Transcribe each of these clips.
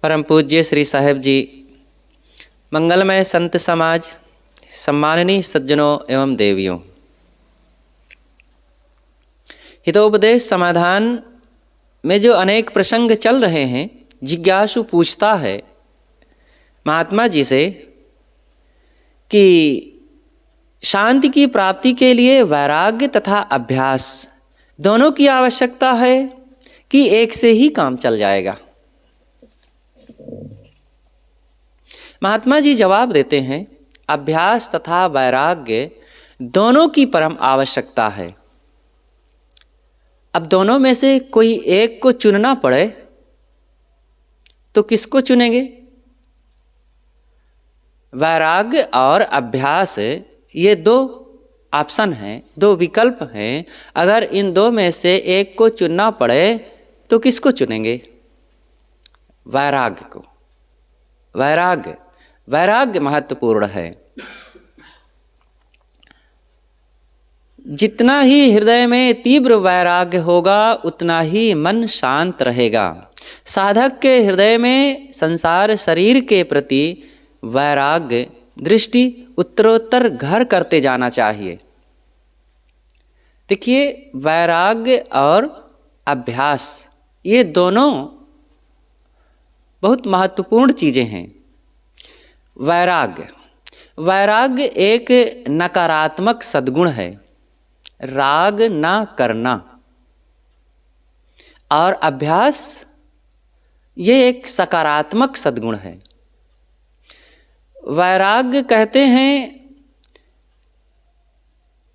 परम पूज्य श्री साहेब जी, मंगलमय संत समाज, सम्माननीय सज्जनों एवं देवियों, हितोपदेश समाधान में जो अनेक प्रसंग चल रहे हैं, जिज्ञासु पूछता है महात्मा जी से कि शांति की प्राप्ति के लिए वैराग्य तथा अभ्यास दोनों की आवश्यकता है कि एक से ही काम चल जाएगा। महात्मा जी जवाब देते हैं, अभ्यास तथा वैराग्य दोनों की परम आवश्यकता है। अब दोनों में से कोई एक को चुनना पड़े तो किसको चुनेंगे? वैराग्य और अभ्यास, ये दो ऑप्शन हैं, दो विकल्प हैं। अगर इन दो में से एक को चुनना पड़े तो किसको चुनेंगे? वैराग्य को। वैराग्य महत्वपूर्ण है। जितना ही हृदय में तीव्र वैराग्य होगा उतना ही मन शांत रहेगा। साधक के हृदय में संसार शरीर के प्रति वैराग्य दृष्टि उत्तरोत्तर घर करते जाना चाहिए। देखिए, वैराग्य और अभ्यास ये दोनों बहुत महत्वपूर्ण चीज़ें हैं। वैराग्य एक नकारात्मक सद्गुण है, राग ना करना। और अभ्यास ये एक सकारात्मक सद्गुण है। वैराग्य कहते हैं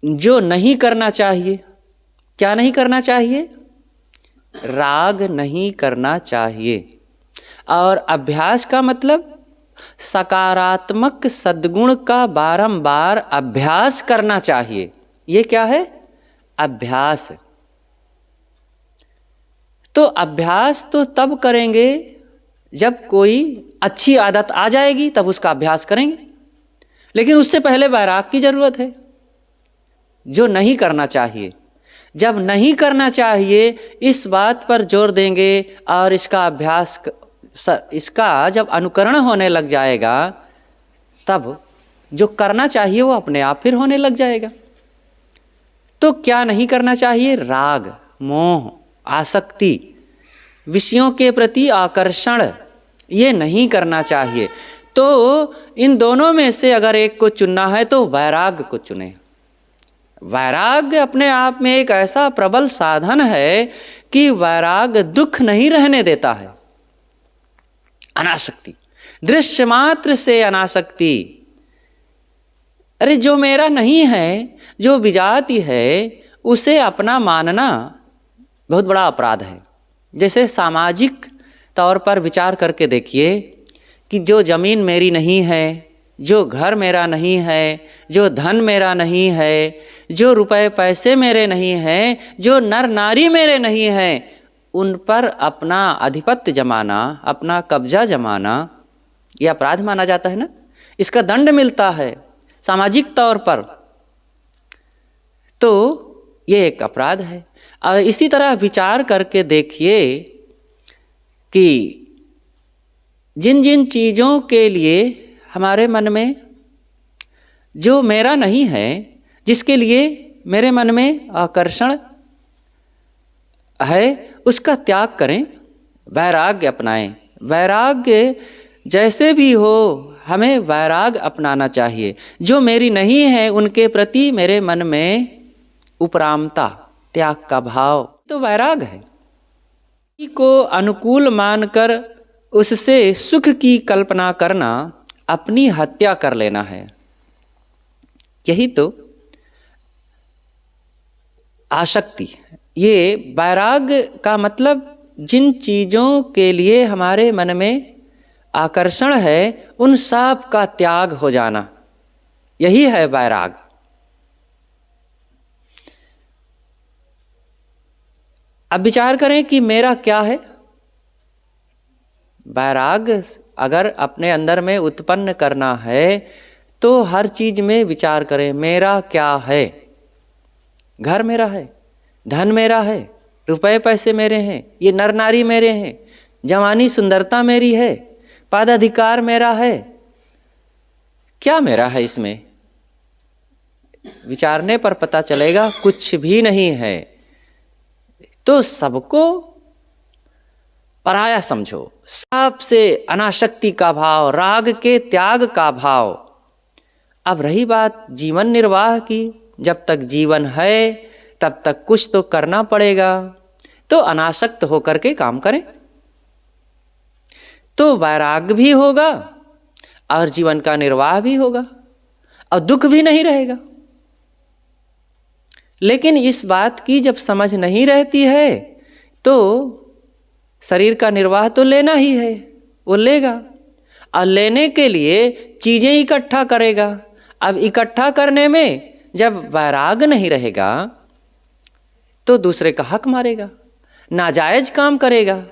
जो नहीं करना चाहिए। क्या नहीं करना चाहिए? राग नहीं करना चाहिए। और अभ्यास का मतलब सकारात्मक सद्गुण का बारंबार अभ्यास करना चाहिए। ये क्या है? अभ्यास। तो अभ्यास तो तब करेंगे जब कोई अच्छी आदत आ जाएगी, तब उसका अभ्यास करेंगे। लेकिन उससे पहले वैराग की जरूरत है। जो नहीं करना चाहिए, जब नहीं करना चाहिए इस बात पर जोर देंगे और इसका अभ्यास, इसका जब अनुकरण होने लग जाएगा तब जो करना चाहिए वो अपने आप फिर होने लग जाएगा। तो क्या नहीं करना चाहिए? राग, मोह, आसक्ति, विषयों के प्रति आकर्षण, ये नहीं करना चाहिए। तो इन दोनों में से अगर एक को चुनना है तो वैराग्य को चुने। वैराग्य अपने आप में एक ऐसा प्रबल साधन है कि वैराग्य दुख नहीं रहने देता है। अनासक्ति, दृश्य मात्र से अनासक्ति। अरे जो मेरा नहीं है, जो विजाति है, उसे अपना मानना बहुत बड़ा अपराध है। जैसे सामाजिक तौर पर विचार करके देखिए कि जो जमीन मेरी नहीं है, जो घर मेरा नहीं है, जो धन मेरा नहीं है, जो रुपए पैसे मेरे नहीं हैं, जो नर नारी मेरे नहीं हैं, उन पर अपना आधिपत्य जमाना, अपना कब्जा जमाना, यह अपराध माना जाता है ना। इसका दंड मिलता है सामाजिक तौर पर। तो ये एक अपराध है। और इसी तरह विचार करके देखिए कि जिन जिन चीज़ों के लिए हमारे मन में जो मेरा नहीं है, जिसके लिए मेरे मन में आकर्षण है, उसका त्याग करें, वैराग्य अपनाएं। वैराग्य जैसे भी हो, हमें वैराग्य अपनाना चाहिए। जो मेरी नहीं है उनके प्रति मेरे मन में उपरामता, त्याग का भाव, तो वैराग्य है। को अनुकूल मानकर उससे सुख की कल्पना करना अपनी हत्या कर लेना है। यही तो आसक्ति। ये वैराग्य का मतलब जिन चीज़ों के लिए हमारे मन में आकर्षण है उन सब का त्याग हो जाना, यही है वैराग्य। अब विचार करें कि मेरा क्या है। वैराग्य अगर अपने अंदर में उत्पन्न करना है तो हर चीज में विचार करें, मेरा क्या है। घर मेरा है, धन मेरा है, रुपए पैसे मेरे हैं, ये नर नारी मेरे हैं, जवानी सुंदरता मेरी है, पदाधिकार मेरा है, क्या मेरा है इसमें? विचारने पर पता चलेगा कुछ भी नहीं है। तो सबको पराया समझो, सबसे अनासक्ति का भाव, राग के त्याग का भाव। अब रही बात जीवन निर्वाह की, जब तक जीवन है तब तक कुछ तो करना पड़ेगा, तो अनासक्त होकर के काम करें, तो वैराग्य भी होगा और जीवन का निर्वाह भी होगा और दुख भी नहीं रहेगा। लेकिन इस बात की जब समझ नहीं रहती है तो शरीर का निर्वाह तो लेना ही है, वो लेगा और लेने के लिए चीजें इकट्ठा करेगा। अब इकट्ठा करने में जब वैराग नहीं रहेगा तो दूसरे का हक मारेगा, नाजायज काम करेगा।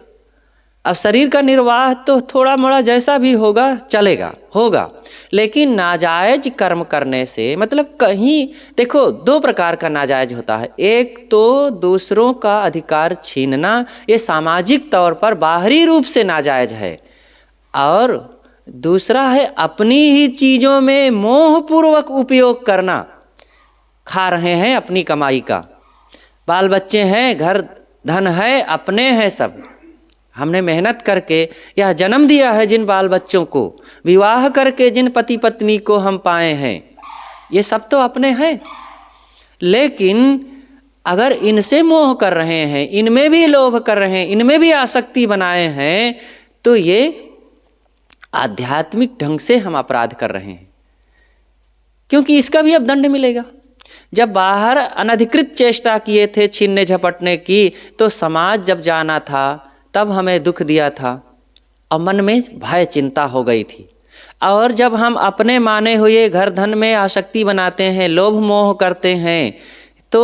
अब शरीर का निर्वाह तो थोड़ा मोड़ा जैसा भी होगा चलेगा, होगा, लेकिन नाजायज कर्म करने से मतलब कहीं देखो, दो प्रकार का नाजायज होता है। एक तो दूसरों का अधिकार छीनना, ये सामाजिक तौर पर बाहरी रूप से नाजायज है, और दूसरा है अपनी ही चीज़ों में मोहपूर्वक उपयोग करना। खा रहे हैं अपनी कमाई का, बाल बच्चे हैं, घर धन है, अपने हैं सब, हमने मेहनत करके यह जन्म दिया है, जिन बाल बच्चों को विवाह करके जिन पति पत्नी को हम पाए हैं, ये सब तो अपने हैं। लेकिन अगर इनसे मोह कर रहे हैं, इनमें भी लोभ कर रहे हैं, इनमें भी आसक्ति बनाए हैं, तो ये आध्यात्मिक ढंग से हम अपराध कर रहे हैं, क्योंकि इसका भी अब दंड मिलेगा। जब बाहर अनधिकृत चेष्टा किए थे छीनने झपटने की, तो समाज जब जाना था तब हमें दुख दिया था और मन में भय चिंता हो गई थी। और जब हम अपने माने हुए घर धन में आसक्ति बनाते हैं, लोभ मोह करते हैं, तो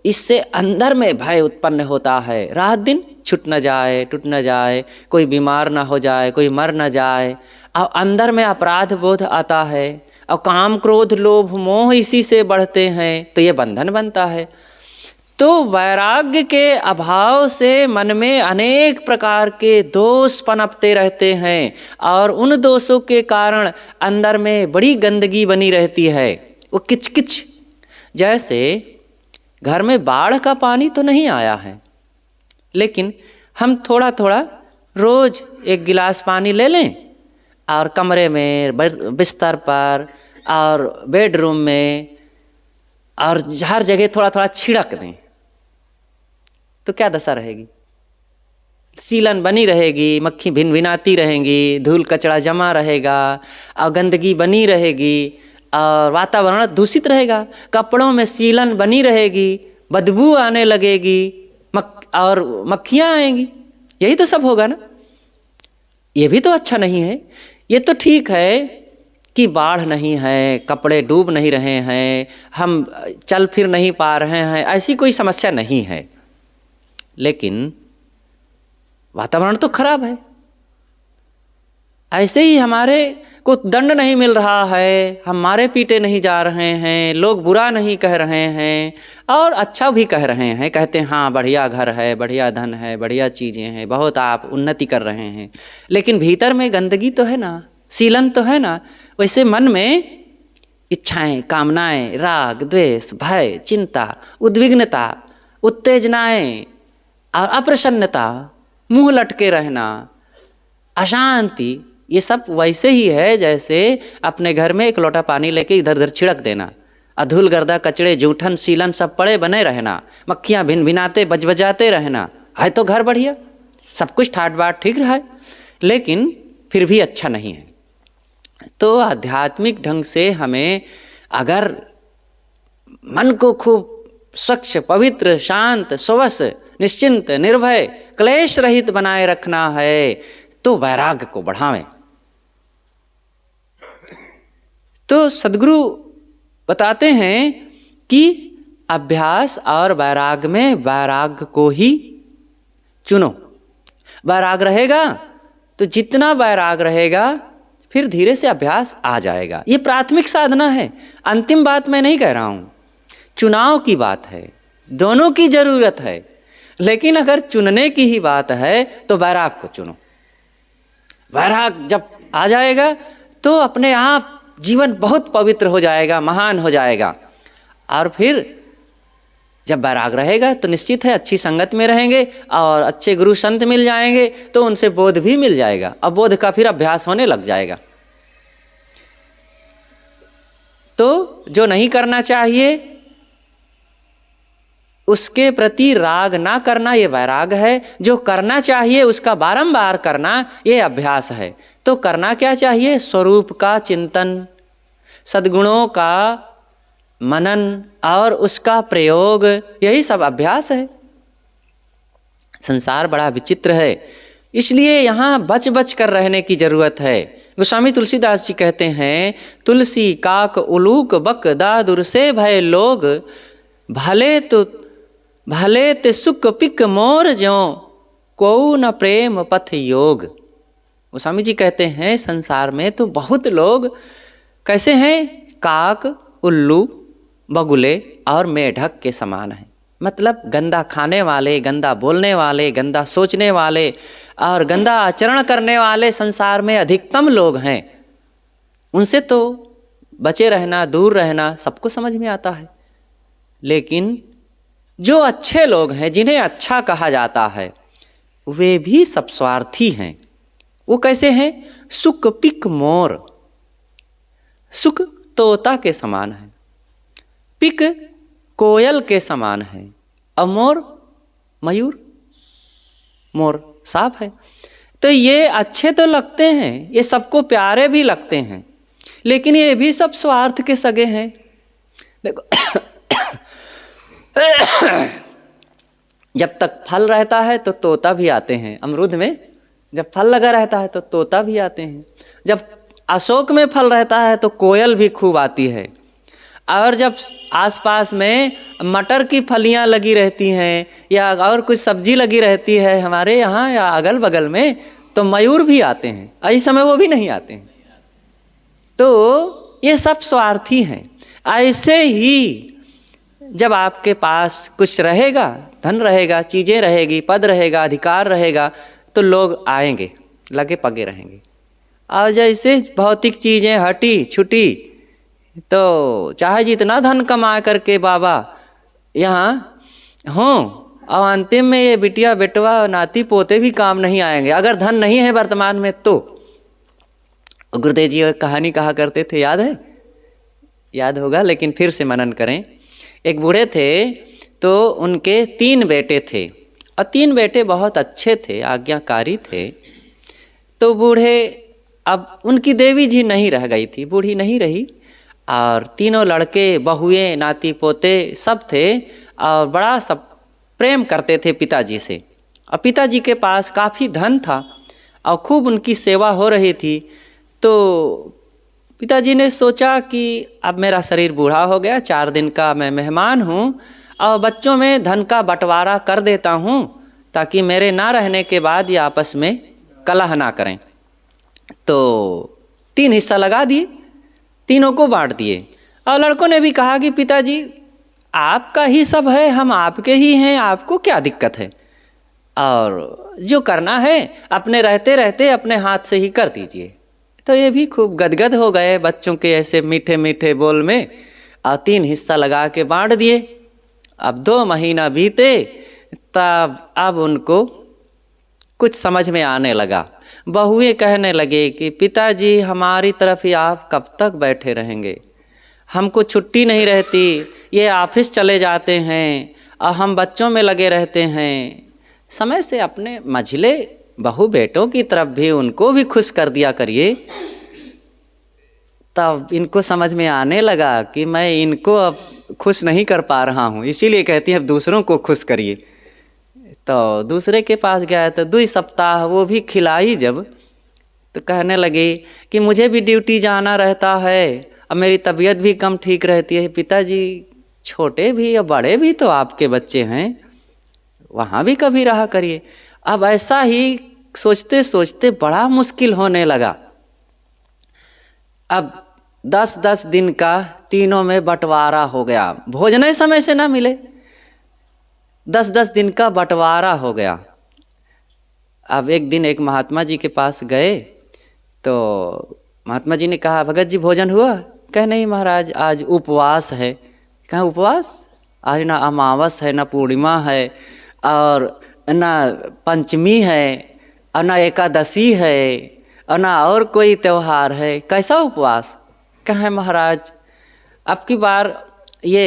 इससे अंदर में भय उत्पन्न होता है, रात दिन छूट न जाए, टूट न जाए, कोई बीमार ना हो जाए, कोई मर न जाए, और अंदर में अपराध बोध आता है, और काम क्रोध लोभ मोह इसी से बढ़ते हैं, तो ये बंधन बनता है। तो वैराग्य के अभाव से मन में अनेक प्रकार के दोष पनपते रहते हैं, और उन दोषों के कारण अंदर में बड़ी गंदगी बनी रहती है, वो किचकिच। जैसे घर में बाढ़ का पानी तो नहीं आया है, लेकिन हम थोड़ा थोड़ा रोज एक गिलास पानी ले लें और कमरे में, बिस्तर पर और बेडरूम में और हर जगह थोड़ा थोड़ा छिड़क दें, तो क्या दशा रहेगी? सीलन बनी रहेगी, मक्खी भिन भिनाती रहेंगी, धूल कचरा जमा रहेगा और गंदगी बनी रहेगी और वातावरण दूषित रहेगा, कपड़ों में सीलन बनी रहेगी, बदबू आने लगेगी, और मक्खियाँ आएंगी। यही तो सब होगा ना। ये भी तो अच्छा नहीं है। ये तो ठीक है कि बाढ़ नहीं है, कपड़े डूब नहीं रहे हैं, हम चल फिर नहीं पा रहे हैं, ऐसी कोई समस्या नहीं है, लेकिन वातावरण तो खराब है। ऐसे ही हमारे को दंड नहीं मिल रहा है, हम मारे पीटे नहीं जा रहे हैं, लोग बुरा नहीं कह रहे हैं और अच्छा भी कह रहे हैं, कहते हैं हाँ बढ़िया घर है, बढ़िया धन है, बढ़िया चीज़ें हैं, बहुत आप उन्नति कर रहे हैं, लेकिन भीतर में गंदगी तो है ना, सीलन तो है ना। वैसे मन में इच्छाएं, कामनाएं, राग, द्वेष, भय, चिंता, उद्विग्नता, उत्तेजनाएं और अप्रसन्नता, मुंह लटके रहना, अशांति, ये सब वैसे ही है जैसे अपने घर में एक लोटा पानी लेके इधर उधर छिड़क देना, अधूल गर्दा कचड़े जूठन सीलन सब पड़े बने रहना, मक्खियाँ भिन भिनाते बजबजाते रहना। है तो घर बढ़िया, सब कुछ ठाट बाट ठीक रहा है, लेकिन फिर भी अच्छा नहीं है। तो आध्यात्मिक ढंग से हमें अगर मन को खूब स्वच्छ, पवित्र, शांत, स्वस, निश्चिंत, निर्भय, क्लेश रहित बनाए रखना है, तो वैराग्य को बढ़ावें। तो सद्गुरु बताते हैं कि अभ्यास और वैराग्य में वैराग्य को ही चुनो। वैराग्य रहेगा तो जितना वैराग्य रहेगा फिर धीरे से अभ्यास आ जाएगा। ये प्राथमिक साधना है, अंतिम बात मैं नहीं कह रहा हूँ, चुनाव की बात है, दोनों की जरूरत है। लेकिन अगर चुनने की ही बात है तो वैराग को चुनो। वैराग जब आ जाएगा तो अपने आप जीवन बहुत पवित्र हो जाएगा, महान हो जाएगा। और फिर जब वैराग रहेगा तो निश्चित है अच्छी संगत में रहेंगे और अच्छे गुरु संत मिल जाएंगे तो उनसे बोध भी मिल जाएगा। अब बोध का फिर अभ्यास होने लग जाएगा। तो जो नहीं करना चाहिए उसके प्रति राग ना करना ये वैराग है। जो करना चाहिए उसका बारंबार करना ये अभ्यास है। तो करना क्या चाहिए? स्वरूप का चिंतन, सद्गुणों का मनन और उसका प्रयोग, यही सब अभ्यास है। संसार बड़ा विचित्र है, इसलिए यहाँ बच बच कर रहने की जरूरत है। गोस्वामी तुलसीदास जी कहते हैं, तुलसी काक उलूक बक दादुर से भय लोग, भले ते सुख पिक मोर ज्यों को न प्रेम पथ योग। गोस्वामी जी कहते हैं संसार में तो बहुत लोग कैसे हैं? काक, उल्लू, बगुले और मेढक के समान हैं। मतलब गंदा खाने वाले, गंदा बोलने वाले, गंदा सोचने वाले और गंदा आचरण करने वाले संसार में अधिकतम लोग हैं। उनसे तो बचे रहना, दूर रहना सबको समझ में आता है। लेकिन जो अच्छे लोग हैं, जिन्हें अच्छा कहा जाता है, वे भी सब स्वार्थी हैं। वो कैसे हैं? सुख पिक मोर, सुख तोता के समान है, पिक कोयल के समान है और मोर मयूर, मोर सांप है। तो ये अच्छे तो लगते हैं, ये सबको प्यारे भी लगते हैं, लेकिन ये भी सब स्वार्थ के सगे हैं। देखो जब तक फल रहता है तो तोता भी आते हैं। अमरूद में जब फल लगा रहता है तो तोता भी आते हैं। जब अशोक में फल रहता है तो कोयल भी खूब आती है। और जब आसपास में मटर की फलियां लगी रहती हैं या और कुछ सब्जी लगी रहती है हमारे यहाँ या अगल बगल में, तो मयूर भी आते हैं। इस समय वो भी नहीं आते हैं। तो ये सब स्वार्थी हैं। ऐसे ही जब आपके पास कुछ रहेगा, धन रहेगा, चीज़ें रहेगी, पद रहेगा, अधिकार रहेगा, तो लोग आएंगे, लगे पगे रहेंगे। और जैसे भौतिक चीज़ें हटी छुटी तो चाहे जितना धन कमा करके बाबा यहाँ हों, और अंतिम में ये बिटिया बेटवा नाती पोते भी काम नहीं आएंगे अगर धन नहीं है वर्तमान में। तो गुरुदेव जी एक कहानी कहा करते थे, याद है? याद होगा, लेकिन फिर से मनन करें। एक बूढ़े थे तो उनके 3 बेटे थे और 3 बेटे बहुत अच्छे थे, आज्ञाकारी थे। तो बूढ़े, अब उनकी देवी जी नहीं रह गई थी, बूढ़ी नहीं रही, और तीनों लड़के बहुएं नाती पोते सब थे और बड़ा सब प्रेम करते थे पिताजी से। और पिताजी के पास काफ़ी धन था और खूब उनकी सेवा हो रही थी। तो पिताजी ने सोचा कि अब मेरा शरीर बूढ़ा हो गया, 4 दिन का मैं मेहमान हूँ और बच्चों में धन का बंटवारा कर देता हूँ ताकि मेरे ना रहने के बाद ये आपस में कलह ना करें। तो 3 हिस्सा लगा दिए, तीनों को बांट दिए। और लड़कों ने भी कहा कि पिताजी आपका ही सब है, हम आपके ही हैं, आपको क्या दिक्कत है, और जो करना है अपने रहते रहते अपने हाथ से ही कर दीजिए। तो ये भी खूब गदगद हो गए बच्चों के ऐसे मीठे मीठे बोल में और 3 हिस्सा लगा के बांट दिए। अब 2 महीना बीते तब अब उनको कुछ समझ में आने लगा। बहुएं कहने लगे कि पिताजी हमारी तरफ ही आप कब तक बैठे रहेंगे, हमको छुट्टी नहीं रहती, ये ऑफिस चले जाते हैं और हम बच्चों में लगे रहते हैं। समय से अपने मझले बहू बेटों की तरफ भी उनको भी खुश कर दिया करिए। तब इनको समझ में आने लगा कि मैं इनको अब खुश नहीं कर पा रहा हूँ, इसीलिए कहती हैं अब दूसरों को खुश करिए। तो दूसरे के पास गया तो 2 सप्ताह वो भी खिलाई जब, तो कहने लगी कि मुझे भी ड्यूटी जाना रहता है, अब मेरी तबीयत भी कम ठीक रहती है। पिताजी छोटे भी या बड़े भी तो आपके बच्चे हैं, वहाँ भी कभी रहा करिए। अब ऐसा ही सोचते सोचते बड़ा मुश्किल होने लगा। अब 10-10 दिन का तीनों में बंटवारा हो गया, भोजन समय से ना मिले। 10-10 दिन का बंटवारा हो गया। अब एक दिन एक महात्मा जी के पास गए तो महात्मा जी ने कहा, भगत जी भोजन हुआ? कहे नहीं महाराज, आज उपवास है। कहा उपवास? आज ना अमावस है, ना पूर्णिमा है, और ना पंचमी है, और ना एकादशी है, और ना और कोई त्यौहार है, कैसा उपवास? कहे महाराज अब की बार ये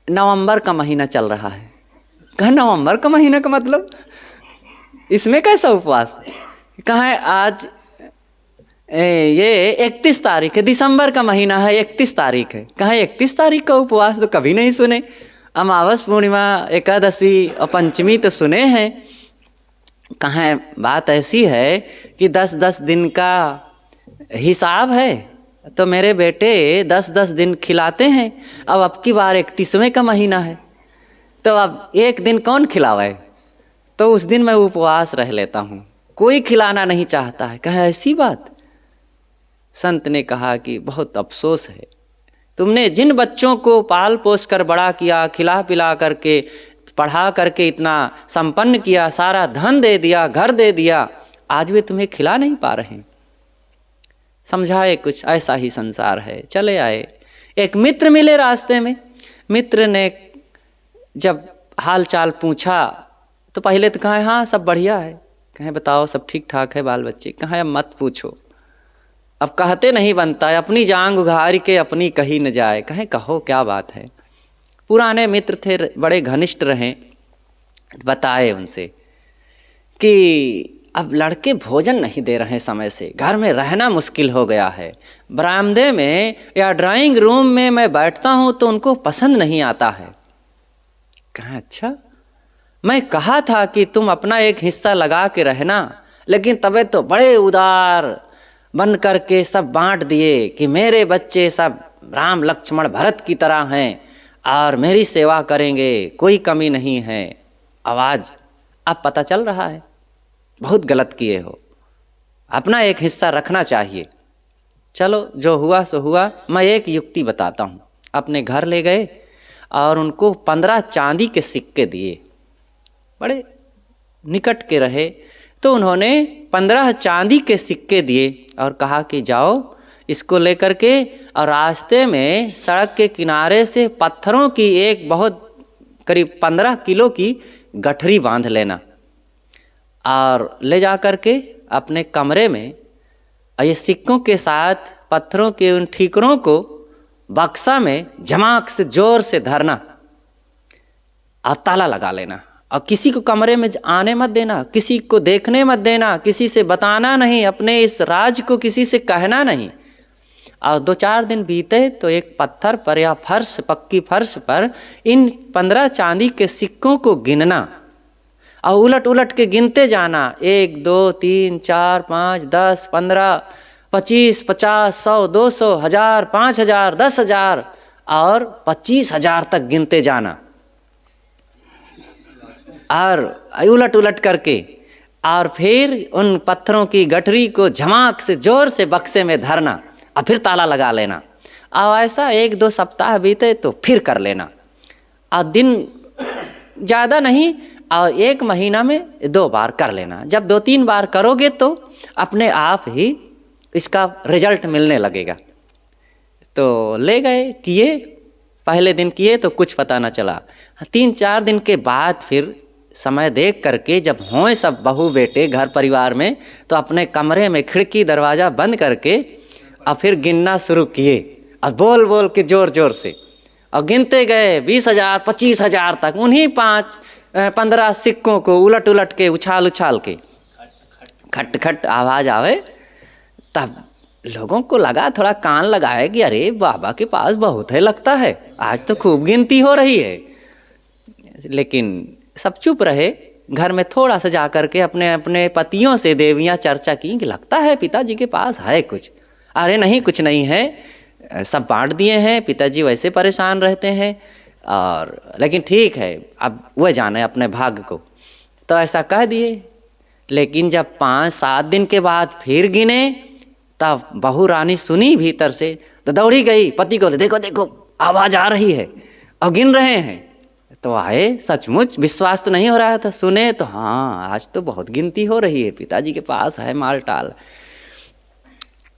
नवंबर का महीना चल रहा है। कहे नवंबर का महीना का मतलब इसमें कैसा उपवास? कहे आज ये 31 तारीख है, दिसंबर का महीना है, 31 तारीख है। कहे 31 तारीख का उपवास तो कभी नहीं सुने। अमावस, पूर्णिमा, एकादशी और पंचमी तो सुने हैं। कहे बात ऐसी है कि 10-10 दिन का हिसाब है, तो मेरे बेटे 10-10 दिन खिलाते हैं। अब की बार 31वें का महीना है, तो अब एक दिन कौन खिलावे? तो उस दिन मैं उपवास रह लेता हूँ, कोई खिलाना नहीं चाहता है। कहे ऐसी बात? संत ने कहा कि बहुत अफसोस है, तुमने जिन बच्चों को पाल पोस कर बड़ा किया, खिला पिला करके पढ़ा करके इतना संपन्न किया, सारा धन दे दिया, घर दे दिया, आज वे तुम्हें खिला नहीं पा रहे। समझाए कुछ, ऐसा ही संसार है। चले आए, एक मित्र मिले रास्ते में। मित्र ने जब हाल चाल पूछा तो पहले तो कहे हाँ सब बढ़िया है। कहे बताओ सब ठीक ठाक है बाल बच्चे? कहे अब मत पूछो, अब कहते नहीं बनता है, अपनी जांग उघार के अपनी कही न जाए। कहे कहो क्या बात है? पुराने मित्र थे, बड़े घनिष्ठ रहे। बताए उनसे कि अब लड़के भोजन नहीं दे रहे समय से, घर में रहना मुश्किल हो गया है, बरामदे में या ड्राइंग रूम में मैं बैठता हूँ तो उनको पसंद नहीं आता है। कहा अच्छा, मैं कहा था कि तुम अपना एक हिस्सा लगा के रहना, लेकिन तबे तो बड़े उदार बन करके सब बांट दिए कि मेरे बच्चे सब राम लक्ष्मण भरत की तरह हैं और मेरी सेवा करेंगे, कोई कमी नहीं है। आवाज़ अब पता चल रहा है बहुत गलत किए हो, अपना एक हिस्सा रखना चाहिए। चलो जो हुआ सो हुआ। मैं एक युक्ति बताता हूँ। अपने घर ले गए और उनको 15 चांदी के सिक्के दिए, बड़े निकट के रहे तो उन्होंने 15 चांदी के सिक्के दिए और कहा कि जाओ इसको लेकर के और रास्ते में सड़क के किनारे से पत्थरों की एक बहुत करीब 15 किलो की गठरी बांध लेना और ले जा कर के अपने कमरे में ये सिक्कों के साथ पत्थरों के उन ठीकरों को बक्सा में झमाक से जोर से धरना और ताला लगा लेना और किसी को कमरे में आने मत देना, किसी को देखने मत देना, किसी से बताना नहीं, अपने इस राज को किसी से कहना नहीं। और 2-4 दिन बीते तो एक पत्थर पर या फर्श, पक्की फर्श पर इन 15 चांदी के सिक्कों को गिनना और उलट उलट के गिनते जाना। 1 2 3 4 5 10 15 25 50 100 200 1000 5000 10,000 और 25,000 तक गिनते जाना और उलट उलट करके, और फिर उन पत्थरों की गठरी को झमाक से जोर से बक्से में धरना और फिर ताला लगा लेना। और ऐसा 1-2 सप्ताह बीते तो फिर कर लेना और दिन ज़्यादा नहीं और 1 महीना में 2 बार कर लेना। जब 2-3 बार करोगे तो अपने आप ही इसका रिजल्ट मिलने लगेगा। तो ले गए, किए, पहले दिन किए तो कुछ पता ना चला। 3-4 दिन के बाद फिर समय देख करके जब हों सब बहू बेटे घर परिवार में, तो अपने कमरे में खिड़की दरवाज़ा बंद करके और फिर गिनना शुरू किए और बोल बोल के ज़ोर ज़ोर से और गिनते गए 20,000 25,000 तक। उन्हीं 5-15 सिक्कों को उलट उलट के उछाल उछाल के खट खट आवाज़ आवे, तब लोगों को लगा, थोड़ा कान लगाए कि अरे बाबा के पास बहुत है लगता है, आज तो खूब गिनती हो रही है। लेकिन सब चुप रहे। घर में थोड़ा सा जा कर के अपने अपने पतियों से देवियाँ चर्चा की कि लगता है पिताजी के पास है कुछ। अरे नहीं, कुछ नहीं है, सब बांट दिए हैं, पिताजी वैसे परेशान रहते हैं और लेकिन ठीक है, अब वह जाने अपने भाग्य को। तो ऐसा कह दिए। लेकिन जब 5-7 दिन के बाद फिर गिने तब बहू रानी सुनी भीतर से तो दौड़ी गई पति को, देखो देखो आवाज़ आ रही है और गिन रहे हैं। तो आए, सचमुच विश्वास तो नहीं हो रहा था, सुने तो हाँ आज तो बहुत गिनती हो रही है, पिताजी के पास है माल टाल।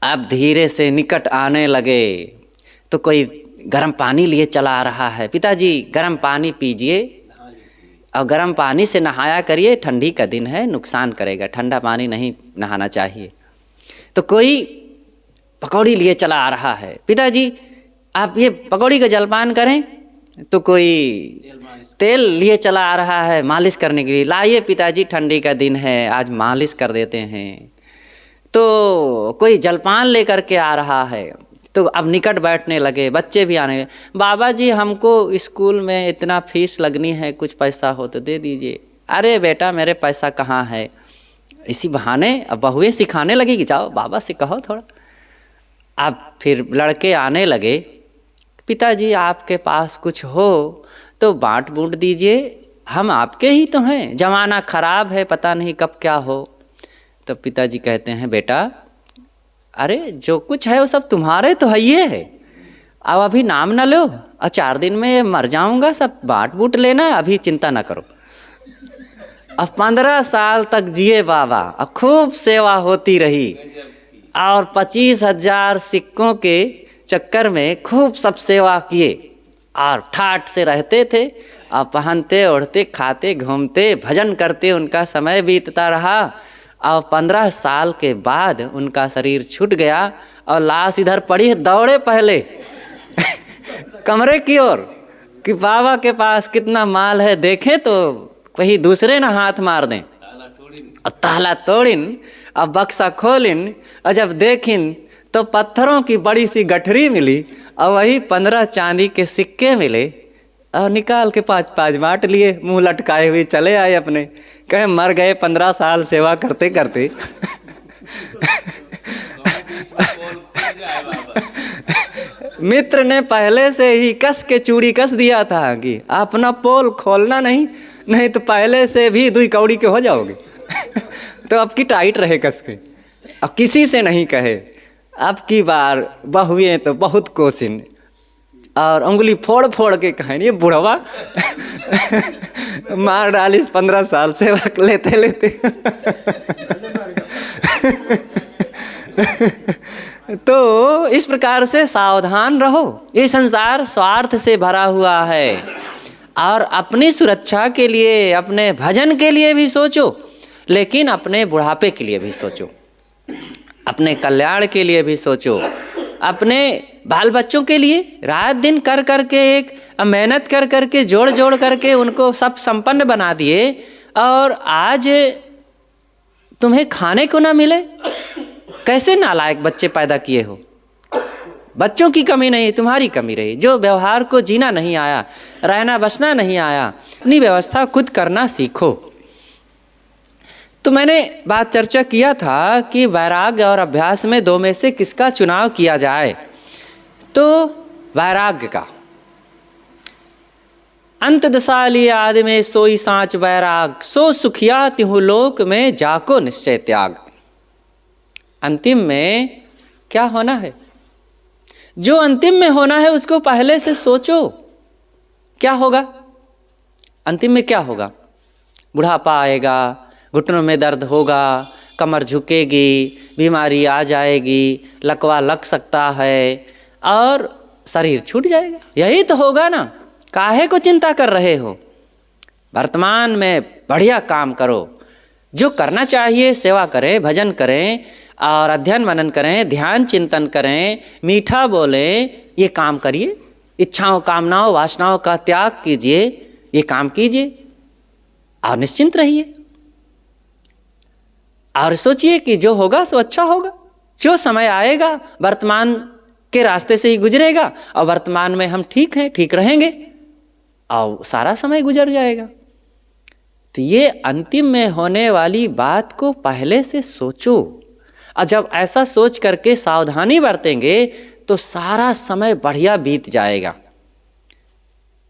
अब धीरे से निकट आने लगे तो कोई गर्म पानी लिए चला आ रहा है। पिताजी गर्म पानी पीजिए और गर्म पानी से नहाया करिए, ठंडी का दिन है, नुकसान करेगा, ठंडा पानी नहीं नहाना चाहिए। तो कोई पकौड़ी लिए चला आ रहा है, पिताजी आप ये पकौड़ी का जलपान करें। तो कोई तेल लिए चला आ रहा है मालिश करने के लिए, लाइए पिताजी ठंडी का दिन है आज मालिश कर देते हैं। तो कोई जलपान लेकर के आ रहा है, तो अब निकट बैठने लगे, बच्चे भी आने लगे, बाबा जी हमको स्कूल में इतना फीस लगनी है, कुछ पैसा हो तो दे दीजिए। अरे बेटा मेरे पैसा कहाँ है। इसी बहाने अब बहुएं सिखाने लगी कि जाओ बाबा से कहो थोड़ा। अब फिर लड़के आने लगे, पिताजी आपके पास कुछ हो तो बांट बूंट दीजिए, हम आपके ही तो हैं, जमाना खराब है पता नहीं कब क्या हो। तो पिताजी कहते हैं बेटा अरे जो कुछ है वो सब तुम्हारे तो है ये है, अब अभी नाम न लो, और 4 दिन में मर जाऊंगा, सब बांट बूट लेना, अभी चिंता ना करो। अब 15 साल तक जिए बाबा, अब खूब सेवा होती रही और 25,000 सिक्कों के चक्कर में खूब सब सेवा किए और ठाठ से रहते थे और पहनते ओढ़ते खाते घूमते भजन करते उनका समय बीतता रहा। और 15 साल के बाद उनका शरीर छूट गया और लाश इधर पड़ी, दौड़े पहले कमरे की ओर कि बाबा के पास कितना माल है देखें तो कहीं दूसरे ना हाथ मार दें। और ताला तोड़िन और बक्सा खोलिन और जब देखिन तो पत्थरों की बड़ी सी गठरी मिली और वही 15 चांदी के सिक्के मिले और निकाल के 5-5 बांट लिए, मुंह लटकाए हुए चले आए अपने, कहे मर गए 15 साल सेवा करते करते। मित्र ने पहले से ही कस के चूड़ी कस दिया था कि अपना पोल खोलना नहीं, नहीं तो पहले से भी 2 कौड़ी के हो जाओगे। तो अब की टाइट रहे कस के, अब किसी से नहीं कहे। अब की बार बहुएं तो बहुत कोशिन और उंगली फोड़ फोड़ के कहें ये बुढ़वा मार डालिस 15 साल सेवा लेते लेते। तो इस प्रकार से सावधान रहो, ये संसार स्वार्थ से भरा हुआ है और अपनी सुरक्षा के लिए अपने भजन के लिए भी सोचो, लेकिन अपने बुढ़ापे के लिए भी सोचो, अपने कल्याण के लिए भी सोचो, अपने बाल बच्चों के लिए रात दिन कर कर के एक मेहनत कर कर के जोड़ जोड़ करके उनको सब संपन्न बना दिए और आज तुम्हें खाने को ना मिले। कैसे नालायक बच्चे पैदा किए हो। बच्चों की कमी नहीं, तुम्हारी कमी रही, जो व्यवहार को जीना नहीं आया, रहना बसना नहीं आया, अपनी व्यवस्था खुद करना सीखो। तो मैंने बात चर्चा किया था कि वैराग्य और अभ्यास में 2 में से किसका चुनाव किया जाए, तो वैराग्य का। अंत दशा लिया आदमी सोई सांच वैराग, सो सुखिया तिहु लोक में जाको निश्चय त्याग। अंतिम में क्या होना है, जो अंतिम में होना है उसको पहले से सोचो। क्या होगा अंतिम में, क्या होगा? बुढ़ापा आएगा, घुटनों में दर्द होगा, कमर झुकेगी, बीमारी आ जाएगी, लकवा लग सकता है और शरीर छूट जाएगा। यही तो होगा ना, काहे को चिंता कर रहे हो। वर्तमान में बढ़िया काम करो, जो करना चाहिए सेवा करें, भजन करें और अध्ययन मनन करें, ध्यान चिंतन करें, मीठा बोलें, ये काम करिए। इच्छाओं कामनाओं वासनाओं का त्याग कीजिए, ये काम कीजिए और निश्चिंत रहिए और सोचिए कि जो होगा सो अच्छा होगा। जो समय आएगा वर्तमान के रास्ते से ही गुजरेगा और वर्तमान में हम ठीक हैं, ठीक रहेंगे और सारा समय गुजर जाएगा। तो ये अंतिम में होने वाली बात को पहले से सोचो और जब ऐसा सोच करके सावधानी बरतेंगे तो सारा समय बढ़िया बीत जाएगा।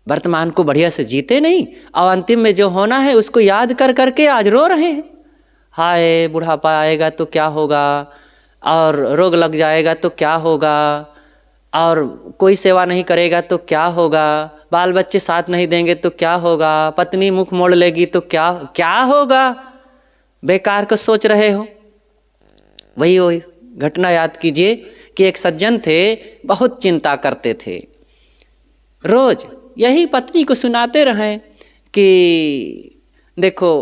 वर्तमान को बढ़िया से जीते नहीं और अंतिम में जो होना है उसको याद कर करके आज रो रहे हैं। हाय बुढ़ापा आएगा तो क्या होगा, और रोग लग जाएगा तो क्या होगा, और कोई सेवा नहीं करेगा तो क्या होगा, बाल बच्चे साथ नहीं देंगे तो क्या होगा, पत्नी मुख मोड़ लेगी तो क्या क्या होगा, बेकार का सोच रहे हो। वही घटना याद कीजिए कि एक सज्जन थे, बहुत चिंता करते थे, रोज यही पत्नी को सुनाते रहें कि देखो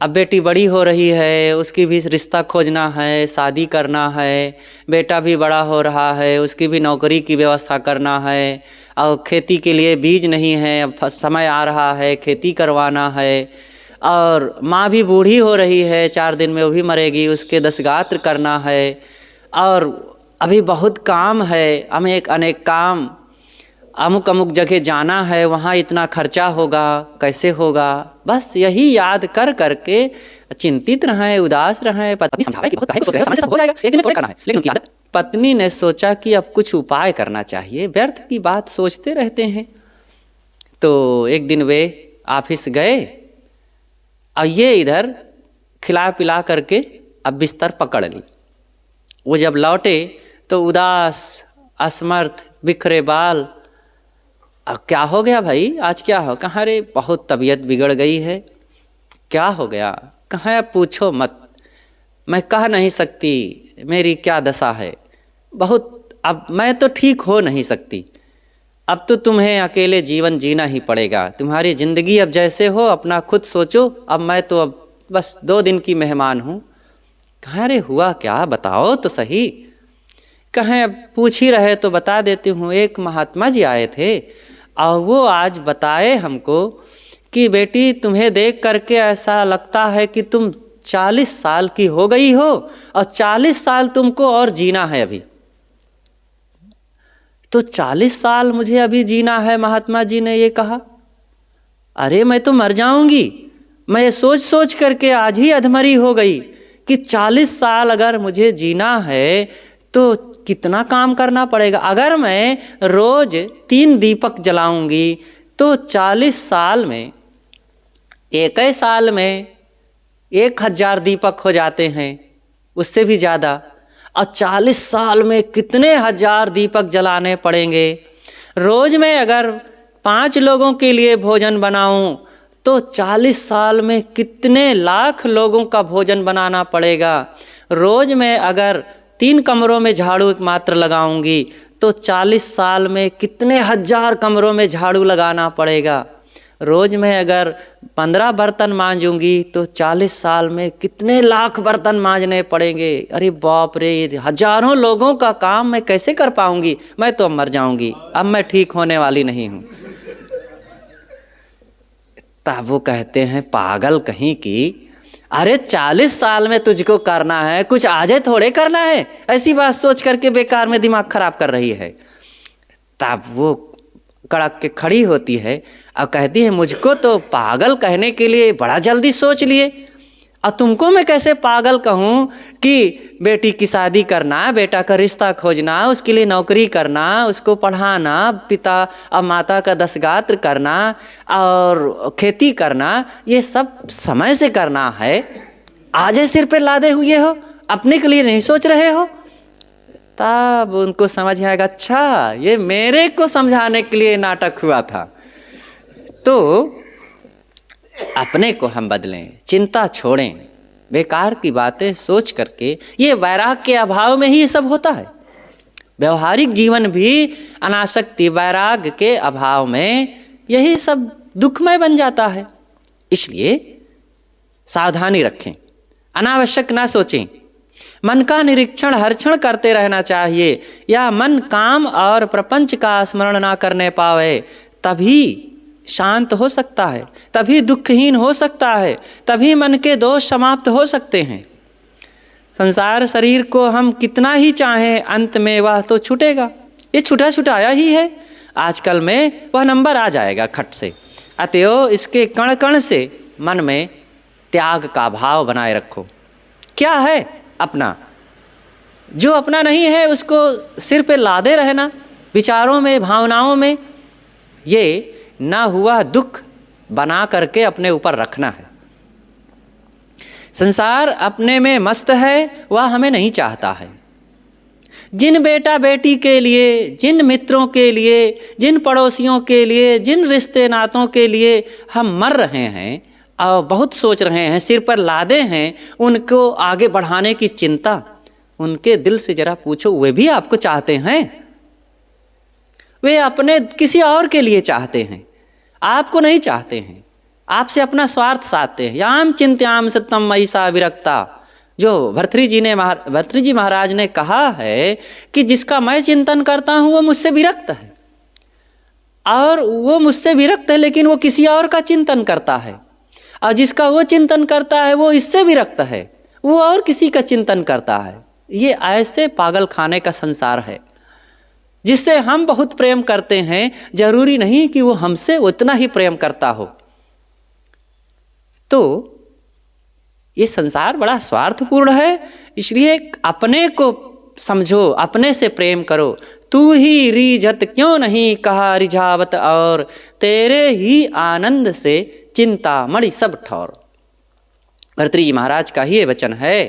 अब बेटी बड़ी हो रही है, उसकी भी रिश्ता खोजना है, शादी करना है, बेटा भी बड़ा हो रहा है, उसकी भी नौकरी की व्यवस्था करना है, और खेती के लिए बीज नहीं है, अब समय आ रहा है खेती करवाना है, और माँ भी बूढ़ी हो रही है, 4 दिन में वो भी मरेगी, उसके दशगात्र करना है, और अभी बहुत काम है, अनेक काम, अमुक अमुक जगह जाना है, वहाँ इतना खर्चा होगा, कैसे होगा। बस यही याद कर करके चिंतित रहें, उदास रहें। पत्नी समझावे कि बहुत काहे को सोच रहे हो, समय से सब हो जाएगा, एक दिन में थोड़े करना है, लेकिन उनकी आदत। पत्नी ने सोचा कि अब कुछ उपाय करना चाहिए, व्यर्थ की बात सोचते रहते हैं। तो एक दिन वे ऑफिस गए और ये इधर खिला पिला करके अब बिस्तर पकड़ ली। वो जब लौटे तो उदास, असमर्थ, बिखरे बाल। अब क्या हो गया भाई, आज क्या हो? कहाँ रे, बहुत तबीयत बिगड़ गई है। क्या हो गया? कहाँ, पूछो मत, मैं कह नहीं सकती मेरी क्या दशा है, बहुत, अब मैं तो ठीक हो नहीं सकती, अब तो तुम्हें अकेले जीवन जीना ही पड़ेगा, तुम्हारी ज़िंदगी अब जैसे हो अपना खुद सोचो, अब मैं तो अब बस 2 दिन की मेहमान हूँ। कहाँ रे, हुआ क्या, बताओ तो सही। कहें पूछ ही रहे तो बता देती हूँ। एक महात्मा जी आए थे और वो आज बताए हमको कि बेटी तुम्हें देख करके ऐसा लगता है कि तुम 40 साल की हो गई हो और 40 साल तुमको और जीना है अभी। तो 40 साल मुझे अभी जीना है, महात्मा जी ने ये कहा। अरे मैं तो मर जाऊंगी। मैं ये सोच सोच करके आज ही अधमरी हो गई कि 40 साल अगर मुझे जीना है तो कितना काम करना पड़ेगा। अगर मैं रोज 3 दीपक जलाऊंगी तो 40 साल में, एक ही साल में 1000 दीपक हो जाते हैं, उससे भी ज़्यादा। और 40 साल में कितने हजार दीपक जलाने पड़ेंगे। रोज में अगर 5 लोगों के लिए भोजन बनाऊं तो 40 साल में कितने लाख लोगों का भोजन बनाना पड़ेगा। रोज में अगर 3 कमरों में झाड़ू मात्र लगाऊंगी तो 40 साल में कितने हजार कमरों में झाड़ू लगाना पड़ेगा। रोज में अगर 15 बर्तन मांजूंगी तो 40 साल में कितने लाख बर्तन मांजने पड़ेंगे। अरे बाप रे, हजारों लोगों का काम मैं कैसे कर पाऊंगी। मैं तो अब मर जाऊंगी, अब मैं ठीक होने वाली नहीं हूं। तब वो कहते हैं, पागल कहीं की, अरे 40 साल में तुझको करना है, कुछ आजे थोड़े करना है। ऐसी बात सोच करके बेकार में दिमाग खराब कर रही है। तब वो कड़क के खड़ी होती है और कहती है, मुझको तो पागल कहने के लिए बड़ा जल्दी सोच लिए, और तुमको मैं कैसे पागल कहूँ कि बेटी की शादी करना, बेटा का रिश्ता खोजना, उसके लिए नौकरी करना, उसको पढ़ाना, पिता और माता का दशगात्र करना और खेती करना, ये सब समय से करना है। आज ही सिर पे लादे हुए हो, अपने के लिए नहीं सोच रहे हो। तब उनको समझ आएगा, अच्छा ये मेरे को समझाने के लिए नाटक हुआ था। तो अपने को हम बदलें, चिंता छोड़ें, बेकार की बातें सोच करके। ये वैराग के अभाव में ही ये सब होता है। व्यवहारिक जीवन भी अनासक्ति, वैराग के अभाव में यही सब दुखमय बन जाता है। इसलिए सावधानी रखें, अनावश्यक ना सोचें। मन का निरीक्षण हर क्षण करते रहना चाहिए। या मन काम और प्रपंच का स्मरण ना करने पावे, तभी शांत हो सकता है, तभी दुखहीन हो सकता है, तभी मन के दोष समाप्त हो सकते हैं। संसार शरीर को हम कितना ही चाहें, अंत में वह तो छूटेगा। ये छुटा छुटाया ही है। आजकल में वह नंबर आ जाएगा खट से। अतएव इसके कण कण से मन में त्याग का भाव बनाए रखो। क्या है अपना, जो अपना नहीं है उसको सिर पे लादे रहना, विचारों में, भावनाओं में। ये ना हुआ दुख बना करके अपने ऊपर रखना है। संसार अपने में मस्त है, वह हमें नहीं चाहता है। जिन बेटा बेटी के लिए, जिन मित्रों के लिए, जिन पड़ोसियों के लिए, जिन रिश्ते नातों के लिए हम मर रहे हैं और बहुत सोच रहे हैं, सिर पर लादे हैं, उनको आगे बढ़ाने की चिंता, उनके दिल से जरा पूछो, वे भी आपको चाहते हैं? वे अपने किसी और के लिए चाहते हैं, आपको नहीं चाहते हैं, आपसे अपना स्वार्थ साधते हैं। याम चिंत्याम सत्यम मयि सा विरक्ता, जो भर्तृजी महाराज ने कहा है कि जिसका मैं चिंतन करता हूँ वो मुझसे विरक्त है, और वो मुझसे विरक्त है लेकिन वो किसी और का चिंतन करता है, और जिसका वो चिंतन करता है वो इससे विरक्त है, वो और किसी का चिंतन करता है। ये ऐसे पागल खाने का संसार है। जिससे हम बहुत प्रेम करते हैं, जरूरी नहीं कि वो हमसे उतना ही प्रेम करता हो। तो ये संसार बड़ा स्वार्थपूर्ण है, इसलिए अपने को समझो, अपने से प्रेम करो। तू ही रीझत क्यों नहीं कहा रिझावत और, तेरे ही आनंद से चिंता मणि सब ठौर। भर्तृजी महाराज का ही ये वचन है।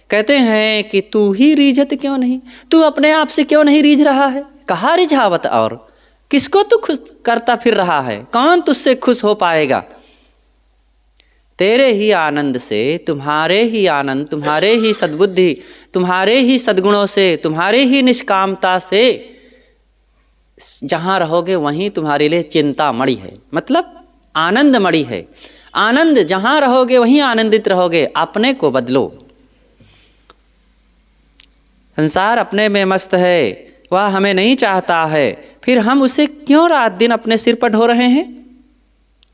कहते हैं कि तू ही रीझत क्यों नहीं, तू अपने आप से क्यों नहीं रीझ रहा है? कहा रिझावत और, किसको तू खुश करता फिर रहा है? कौन तुझसे खुश हो पाएगा? तेरे ही आनंद से, तुम्हारे ही आनंद, तुम्हारे ही सद्बुद्धि, तुम्हारे ही सद्गुणों से, तुम्हारे ही निष्कामता से जहाँ रहोगे वहीं तुम्हारे लिए चिंता मणि है, मतलब आनंद मणि है। आनंद जहाँ रहोगे वहीं आनंदित रहोगे। अपने को बदलो। संसार अपने में मस्त है, वह हमें नहीं चाहता है, फिर हम उसे क्यों रात दिन अपने सिर पर ढो रहे हैं?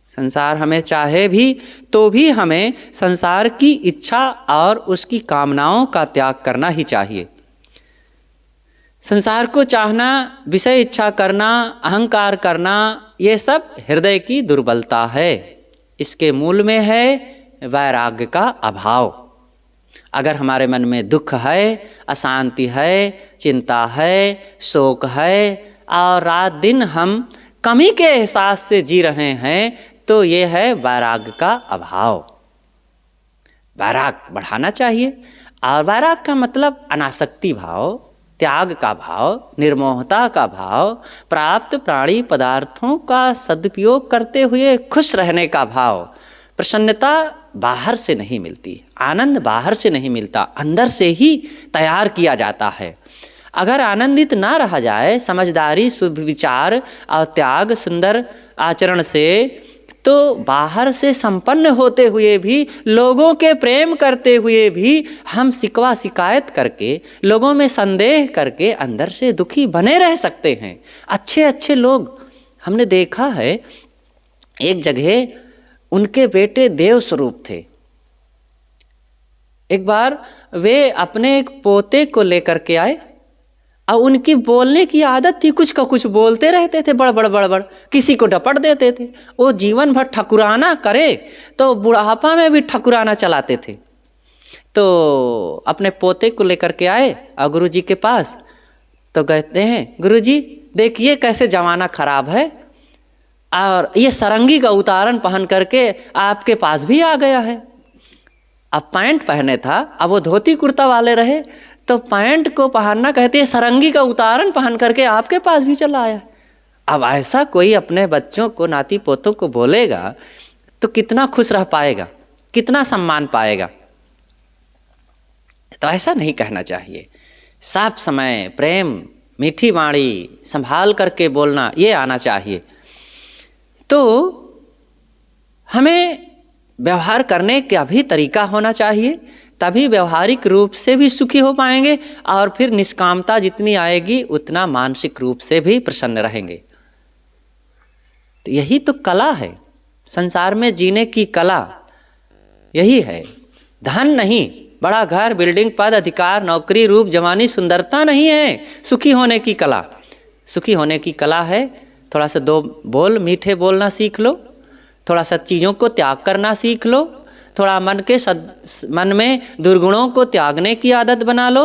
संसार हमें चाहे भी तो भी हमें संसार की इच्छा और उसकी कामनाओं का त्याग करना ही चाहिए। संसार को चाहना, विषय इच्छा करना, अहंकार करना, ये सब हृदय की दुर्बलता है। इसके मूल में है वैराग्य का अभाव। अगर हमारे मन में दुख है, अशांति है, चिंता है, शोक है और रात दिन हम कमी के एहसास से जी रहे हैं, तो ये है वैराग्य का अभाव। वैराग बढ़ाना चाहिए। और वैराग का मतलब अनासक्ति भाव, त्याग का भाव, निर्मोहता का भाव, प्राप्त प्राणी पदार्थों का सदुपयोग करते हुए खुश रहने का भाव। प्रसन्नता बाहर से नहीं मिलती, आनंद बाहर से नहीं मिलता, अंदर से ही तैयार किया जाता है। अगर आनंदित ना रहा जाए समझदारी, शुभ विचार और त्याग, सुंदर आचरण से, तो बाहर से संपन्न होते हुए भी, लोगों के प्रेम करते हुए भी हम शिकवा शिकायत करके, लोगों में संदेह करके अंदर से दुखी बने रह सकते हैं। अच्छे अच्छे लोग हमने देखा है, एक जगह उनके बेटे देव स्वरूप थे। एक बार वे अपने एक पोते को लेकर के आए और उनकी बोलने की आदत थी, कुछ का कुछ बोलते रहते थे, बड़बड़, किसी को डपट देते थे। वो जीवन भर ठकुराना करे तो बुढ़ापा में भी ठकुराना चलाते थे। तो अपने पोते को लेकर के आए और गुरुजी के पास, तो कहते हैं, गुरुजी देखिए कैसे जमाना खराब है, और ये सरंगी का उतारण पहन करके आपके पास भी आ गया है। अब पैंट पहने था, अब वो धोती कुर्ता वाले रहे, तो पैंट को पहनना, कहते हैं सरंगी का उतारण पहन करके आपके पास भी चला आया। अब ऐसा कोई अपने बच्चों को, नाती पोतों को बोलेगा तो कितना खुश रह पाएगा, कितना सम्मान पाएगा। तो ऐसा नहीं कहना चाहिए। साफ समय, प्रेम, मीठी वाणी, संभाल करके बोलना, ये आना चाहिए। तो हमें व्यवहार करने का भी तरीका होना चाहिए, तभी व्यवहारिक रूप से भी सुखी हो पाएंगे, और फिर निष्कामता जितनी आएगी उतना मानसिक रूप से भी प्रसन्न रहेंगे। तो यही तो कला है, संसार में जीने की कला यही है। धन नहीं, बड़ा घर, बिल्डिंग, पद, अधिकार, नौकरी, रूप, जवानी, सुंदरता नहीं है सुखी होने की कला। सुखी होने की कला है थोड़ा सा दो बोल मीठे बोलना सीख लो, थोड़ा सा चीज़ों को त्याग करना सीख लो, थोड़ा मन में दुर्गुणों को त्यागने की आदत बना लो,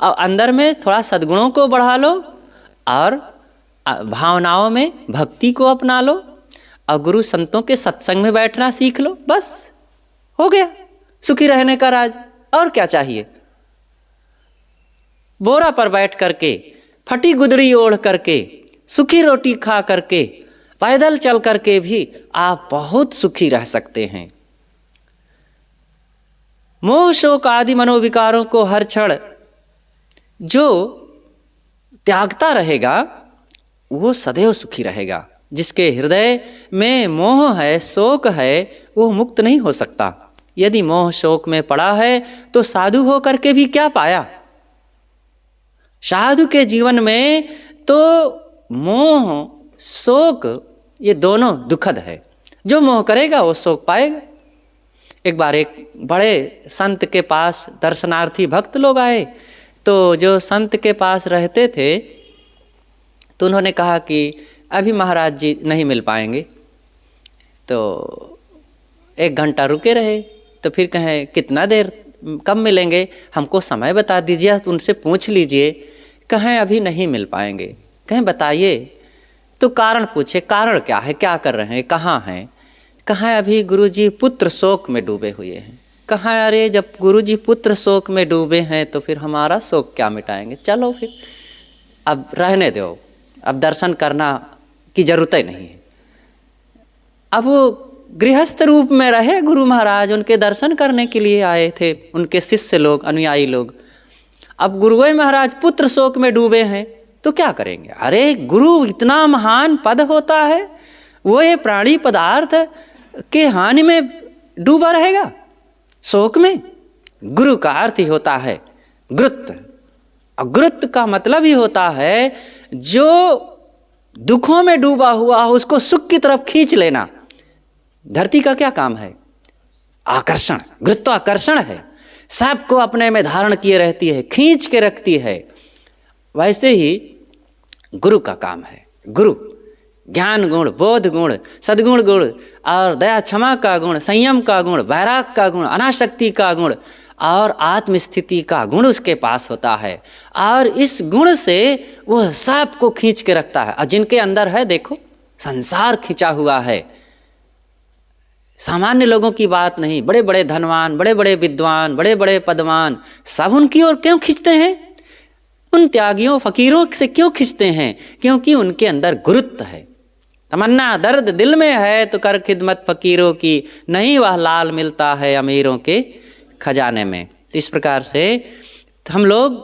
और अंदर में थोड़ा सद्गुणों को बढ़ा लो, और भावनाओं में भक्ति को अपना लो, और गुरु संतों के सत्संग में बैठना सीख लो। बस हो गया सुखी रहने का राज। और क्या चाहिए? बोरा पर बैठ करके, फटी गुदड़ी ओढ़ करके, सूखी रोटी खा करके, पैदल चल करके भी आप बहुत सुखी रह सकते हैं। मोह शोक आदि मनोविकारों को हर क्षण जो त्यागता रहेगा वो सदैव सुखी रहेगा। जिसके हृदय में मोह है, शोक है, वो मुक्त नहीं हो सकता। यदि मोह शोक में पड़ा है तो साधु होकर के भी क्या पाया? साधु के जीवन में तो मोह शोक ये दोनों दुखद है। जो मोह करेगा वो शोक पाएगा। एक बार एक बड़े संत के पास दर्शनार्थी भक्त लोग आए, तो जो संत के पास रहते थे तो उन्होंने कहा कि अभी महाराज जी नहीं मिल पाएंगे। तो 1 घंटा रुके रहे, तो फिर कहें कितना देर, कब मिलेंगे, हमको समय बता दीजिए, उनसे पूछ लीजिए। कहें अभी नहीं मिल पाएंगे। कहें बताइए। तो कारण पूछे, कारण क्या है, क्या कर रहे हैं, कहाँ हैं? कहाँ अभी गुरुजी पुत्र शोक में डूबे हुए हैं। कहाँ अरे जब गुरुजी पुत्र शोक में डूबे हैं तो फिर हमारा शोक क्या मिटाएंगे, चलो फिर अब रहने दो, अब दर्शन करना की जरूरत ही नहीं है। अब वो गृहस्थ रूप में रहे गुरु महाराज, उनके दर्शन करने के लिए आए थे उनके शिष्य लोग, अनुयायी लोग। अब गुरुदेव महाराज पुत्र शोक में डूबे हैं तो क्या करेंगे? अरे गुरु इतना महान पद होता है, वो ये प्राणी पदार्थ के हानि में डूबा रहेगा, शोक में? गुरु का अर्थ ही होता है गुरुत्व, और गुरुत्व का मतलब ही होता है जो दुखों में डूबा हुआ हो उसको सुख की तरफ खींच लेना। धरती का क्या काम है? आकर्षण, गुरुत्वाकर्षण है, सबको अपने में धारण किए रहती है, खींच के रखती है। वैसे ही गुरु का काम है। गुरु ज्ञान गुण, बोध गुण, सद्गुण गुण और दया क्षमा का गुण, संयम का गुण, वैराग का गुण, अनासक्ति का गुण और आत्मस्थिति का गुण उसके पास होता है। और इस गुण से वह सबको खींच के रखता है। और जिनके अंदर है, देखो संसार खिंचा हुआ है, सामान्य लोगों की बात नहीं, बड़े बड़े धनवान, बड़े बड़े विद्वान, बड़े बड़े पदवान, सब उनकी ओर क्यों खींचते हैं? उन त्यागियों फकीरों से क्यों खींचते हैं? क्योंकि उनके अंदर गुरुत्व है। तमन्ना दर्द दिल में है तो कर खिदमत फकीरों की, नहीं वह लाल मिलता है अमीरों के खजाने में। तो इस प्रकार से हम लोग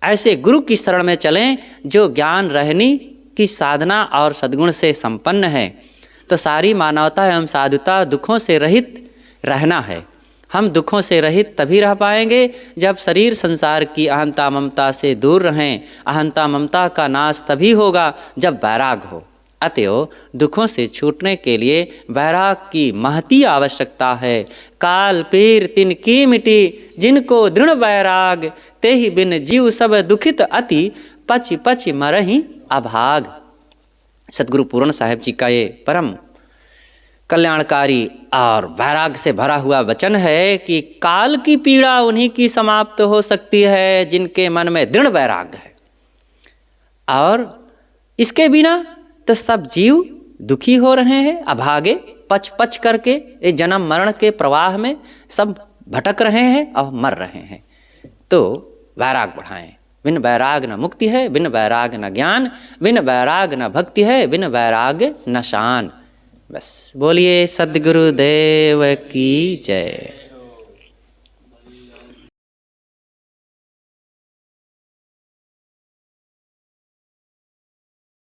ऐसे गुरु की शरण में चलें जो ज्ञान रहनी की साधना और सद्गुण से संपन्न है। तो सारी मानवता एवं साधुता दुखों से रहित रहना है। हम दुखों से रहित तभी रह पाएंगे जब शरीर संसार की अहंता ममता से दूर रहें। अहंता ममता का नाश तभी होगा जब वैराग हो। अतएव दुखों से छूटने के लिए वैराग की महती आवश्यकता है। काल पीर तिनकी मिटी, जिनको दृढ़ वैराग, ते ही बिन जीव सब दुखित अति, पच पच मरहि अभाग। सदगुरु पूर्ण साहेब जी का ये परम कल्याणकारी और वैराग से भरा हुआ वचन है कि काल की पीड़ा उन्हीं की समाप्त हो सकती है जिनके मन में दृढ़ वैराग है। और इसके बिना तो सब जीव दुखी हो रहे हैं, अभागे पच पच करके ये जन्म मरण के प्रवाह में सब भटक रहे हैं और मर रहे हैं। तो वैराग बढ़ाएं। बिन वैराग न मुक्ति है, बिन वैराग न ज्ञान, बिन वैराग न भक्ति है, बिन वैराग न शान। बस बोलिए सद्गुरुदेव की जय।